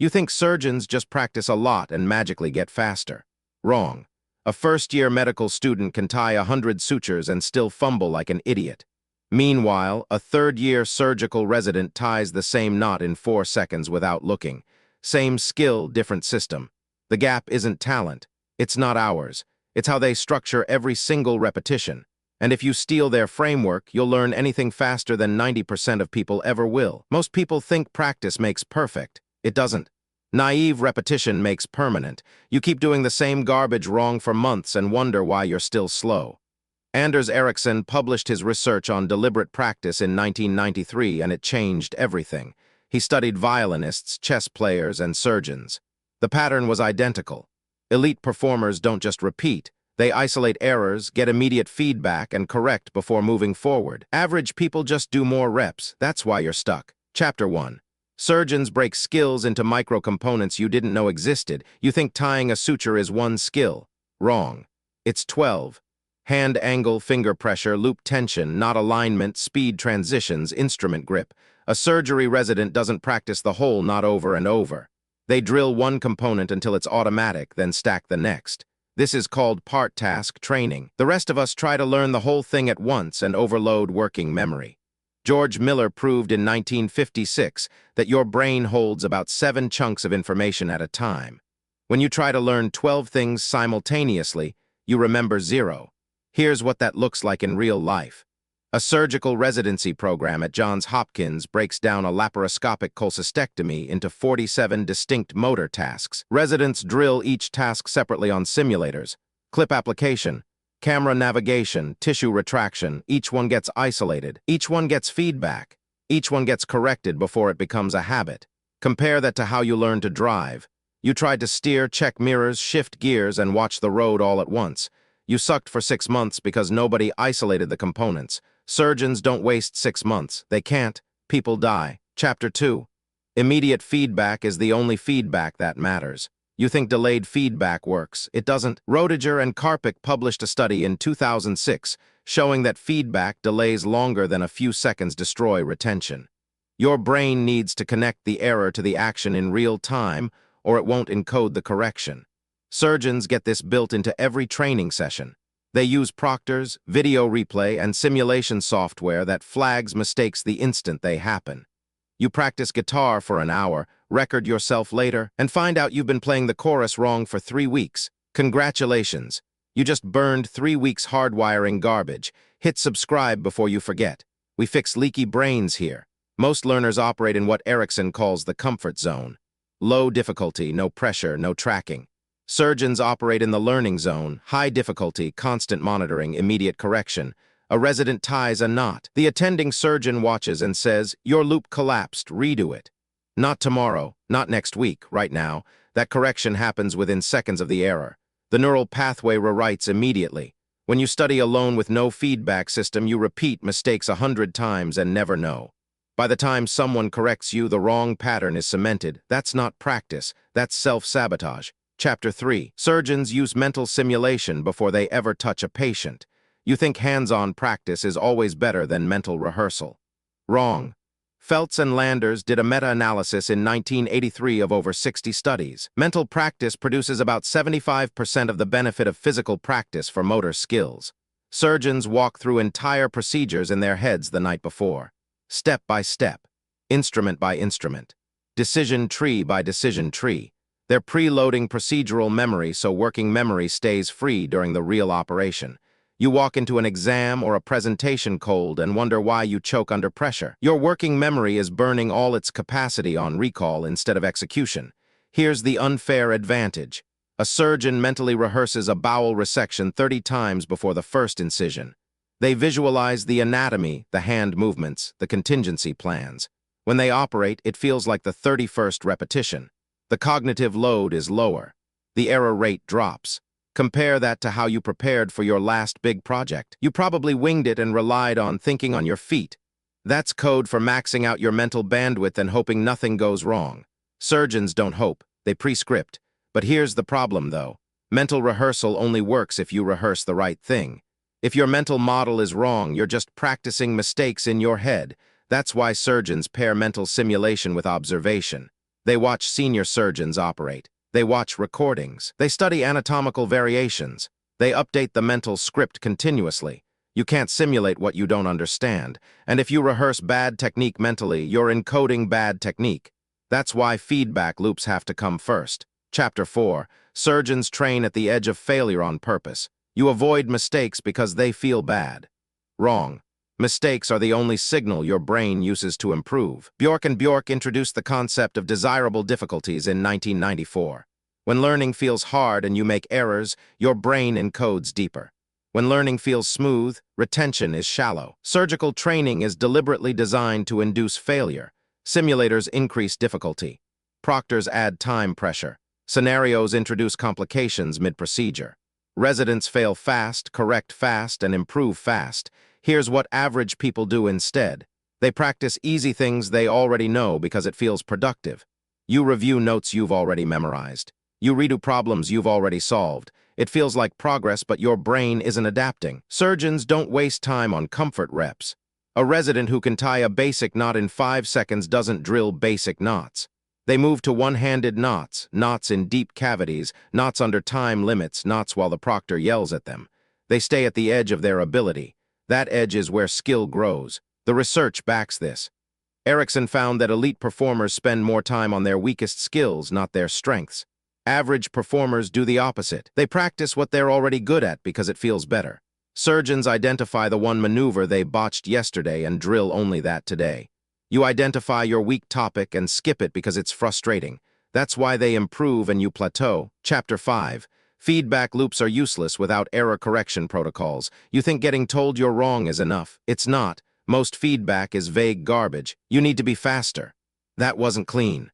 You think surgeons just practice a lot and magically get faster. Wrong. A first-year medical student can tie 100 sutures and still fumble like an idiot. Meanwhile, a third-year surgical resident ties the same knot in 4 seconds without looking. Same skill, different system. The gap isn't talent. It's not ours. It's how they structure every single repetition. And if you steal their framework, you'll learn anything faster than 90% of people ever will. Most people think practice makes perfect. It doesn't. Naive repetition makes permanent. You keep doing the same garbage wrong for months and wonder why you're still slow. Anders Ericsson published his research on deliberate practice in 1993, and it changed everything. He studied violinists, chess players, and surgeons. The pattern was identical. Elite performers don't just repeat. They isolate errors, get immediate feedback, and correct before moving forward. Average people just do more reps. That's why you're stuck. Chapter 1. Surgeons break skills into micro-components you didn't know existed. You think tying a suture is one skill. Wrong. It's 12. Hand angle, finger pressure, loop tension, knot alignment, speed transitions, instrument grip. A surgery resident doesn't practice the whole knot over and over. They drill one component until it's automatic, then stack the next. This is called part-task training. The rest of us try to learn the whole thing at once and overload working memory. George Miller proved in 1956 that your brain holds about 7 chunks of information at a time. When you try to learn 12 things simultaneously, you remember 0. Here's what that looks like in real life. A surgical residency program at Johns Hopkins breaks down a laparoscopic cholecystectomy into 47 distinct motor tasks. Residents drill each task separately on simulators. Clip application, camera navigation, tissue retraction. Each one gets isolated. Each one gets feedback. Each one gets corrected before it becomes a habit. Compare that to how you learn to drive. You tried to steer, check mirrors, shift gears, and watch the road all at once. You sucked for 6 months because nobody isolated the components. Surgeons don't waste 6 months. They can't. People die. Chapter 2. Immediate feedback is the only feedback that matters. You think delayed feedback works. It doesn't. Roediger and Karpicke published a study in 2006 showing that feedback delays longer than a few seconds destroy retention. Your brain needs to connect the error to the action in real time, or it won't encode the correction. Surgeons get this built into every training session. They use proctors, video replay, and simulation software that flags mistakes the instant they happen. You practice guitar for an hour, record yourself later, and find out you've been playing the chorus wrong for 3 weeks. Congratulations! You just burned 3 weeks hardwiring garbage. Hit subscribe before you forget. We fix leaky brains here. Most learners operate in what Ericsson calls the comfort zone. Low difficulty, no pressure, no tracking. Surgeons operate in the learning zone, high difficulty, constant monitoring, immediate correction. A resident ties a knot. The attending surgeon watches and says, "Your loop collapsed, redo it." Not tomorrow, not next week, right now. That correction happens within seconds of the error. The neural pathway rewrites immediately. When you study alone with no feedback system, you repeat mistakes 100 times and never know. By the time someone corrects you, the wrong pattern is cemented. That's not practice, that's self-sabotage. Chapter 3. Surgeons use mental simulation before they ever touch a patient. You think hands-on practice is always better than mental rehearsal. Wrong. Feltz and Landers did a meta-analysis in 1983 of over 60 studies. Mental practice produces about 75% of the benefit of physical practice for motor skills. Surgeons walk through entire procedures in their heads the night before. Step by step. Instrument by instrument. Decision tree by decision tree. They're preloading procedural memory so working memory stays free during the real operation. You walk into an exam or a presentation cold and wonder why you choke under pressure. Your working memory is burning all its capacity on recall instead of execution. Here's the unfair advantage. A surgeon mentally rehearses a bowel resection 30 times before the first incision. They visualize the anatomy, the hand movements, the contingency plans. When they operate, it feels like the 31st repetition. The cognitive load is lower. The error rate drops. Compare that to how you prepared for your last big project. You probably winged it and relied on thinking on your feet. That's code for maxing out your mental bandwidth and hoping nothing goes wrong. Surgeons don't hope, they pre-script. But here's the problem, though. Mental rehearsal only works if you rehearse the right thing. If your mental model is wrong, you're just practicing mistakes in your head. That's why surgeons pair mental simulation with observation. They watch senior surgeons operate. They watch recordings. They study anatomical variations. They update the mental script continuously. You can't simulate what you don't understand. And if you rehearse bad technique mentally, you're encoding bad technique. That's why feedback loops have to come first. Chapter 4. Surgeons train at the edge of failure on purpose. You avoid mistakes because they feel bad. Wrong. Mistakes are the only signal your brain uses to improve. Bjork and Bjork introduced the concept of desirable difficulties in 1994. When learning feels hard and you make errors, your brain encodes deeper. When learning feels smooth, retention is shallow. Surgical training is deliberately designed to induce failure. Simulators increase difficulty. Proctors add time pressure. Scenarios introduce complications mid-procedure. Residents fail fast, correct fast, and improve fast. Here's what average people do instead. They practice easy things they already know because it feels productive. You review notes you've already memorized. You redo problems you've already solved. It feels like progress, but your brain isn't adapting. Surgeons don't waste time on comfort reps. A resident who can tie a basic knot in 5 seconds doesn't drill basic knots. They move to one-handed knots, knots in deep cavities, knots under time limits, knots while the proctor yells at them. They stay at the edge of their ability. That edge is where skill grows. The research backs this. Ericsson found that elite performers spend more time on their weakest skills, not their strengths. Average performers do the opposite. They practice what they're already good at because it feels better. Surgeons identify the one maneuver they botched yesterday and drill only that today. You identify your weak topic and skip it because it's frustrating. That's why they improve and you plateau. Chapter 5. Feedback loops are useless without error correction protocols. You think getting told you're wrong is enough. It's not. Most feedback is vague garbage. You need to be faster. That wasn't clean.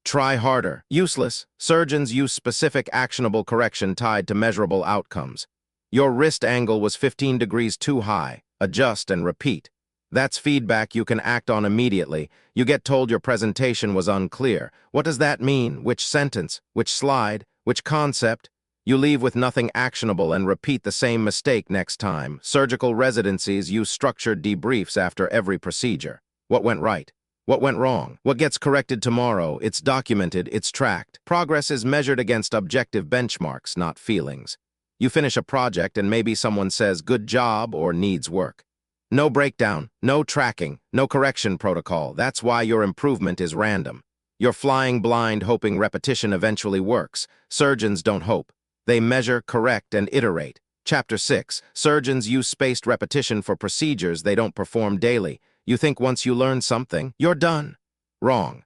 Try harder. Useless. Surgeons use specific actionable correction tied to measurable outcomes. Your wrist angle was 15 degrees too high. Adjust and repeat. That's feedback you can act on immediately. You get told your presentation was unclear. What does that mean? Which sentence? Which slide? Which concept? You leave with nothing actionable and repeat the same mistake next time. Surgical residencies use structured debriefs after every procedure. What went right? What went wrong? What gets corrected tomorrow? It's documented, it's tracked. Progress is measured against objective benchmarks, not feelings. You finish a project and maybe someone says, "Good job," or "Needs work." No breakdown, no tracking, no correction protocol. That's why your improvement is random. You're flying blind hoping repetition eventually works. Surgeons don't hope. They measure, correct, and iterate. Chapter 6. Surgeons use spaced repetition for procedures they don't perform daily. You think once you learn something, you're done. Wrong.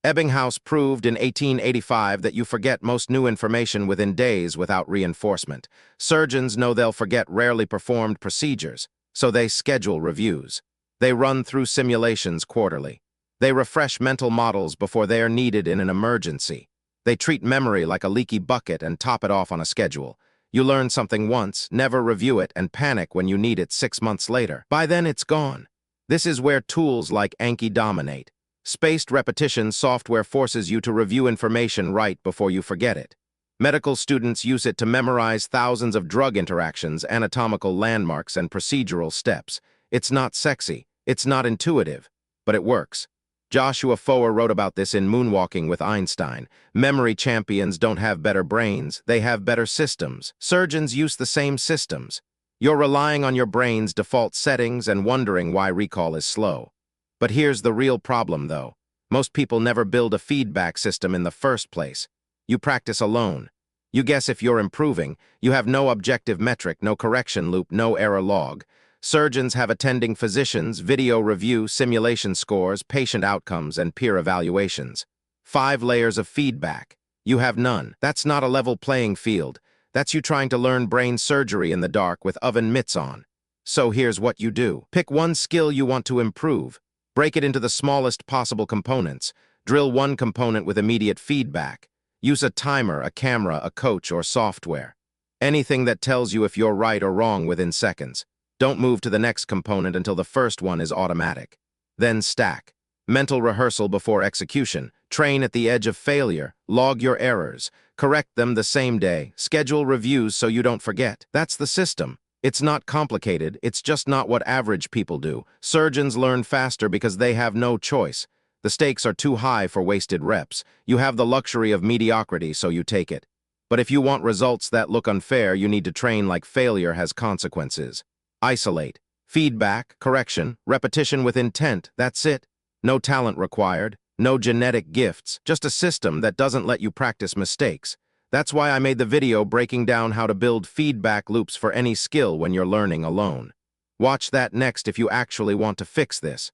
Ebbinghaus proved in 1885 that you forget most new information within days without reinforcement. Surgeons know they'll forget rarely performed procedures, so they schedule reviews. They run through simulations quarterly. They refresh mental models before they are needed in an emergency. They treat memory like a leaky bucket and top it off on a schedule. You learn something once, never review it, and panic when you need it 6 months later. By then, it's gone. This is where tools like Anki dominate. Spaced repetition software forces you to review information right before you forget it. Medical students use it to memorize thousands of drug interactions, anatomical landmarks, and procedural steps. It's not sexy, it's not intuitive, but it works. Joshua Foer wrote about this in Moonwalking with Einstein. Memory champions don't have better brains, they have better systems. Surgeons use the same systems. You're relying on your brain's default settings and wondering why recall is slow. But here's the real problem, though. Most people never build a feedback system in the first place. You practice alone. You guess if you're improving. You have no objective metric, no correction loop, no error log. Surgeons have attending physicians, video review, simulation scores, patient outcomes, and peer evaluations. 5 layers of feedback. You have none. That's not a level playing field. That's you trying to learn brain surgery in the dark with oven mitts on. So here's what you do. Pick one skill you want to improve. Break it into the smallest possible components. Drill one component with immediate feedback. Use a timer, a camera, a coach, or software. Anything that tells you if you're right or wrong within seconds. Don't move to the next component until the first one is automatic. Then stack. Mental rehearsal before execution. Train at the edge of failure. Log your errors. Correct them the same day. Schedule reviews so you don't forget. That's the system. It's not complicated. It's just not what average people do. Surgeons learn faster because they have no choice. The stakes are too high for wasted reps. You have the luxury of mediocrity, so you take it. But if you want results that look unfair, you need to train like failure has consequences. Isolate. Feedback, correction, repetition with intent, that's it. No talent required, no genetic gifts, just a system that doesn't let you practice mistakes. That's why I made the video breaking down how to build feedback loops for any skill when you're learning alone. Watch that next if you actually want to fix this.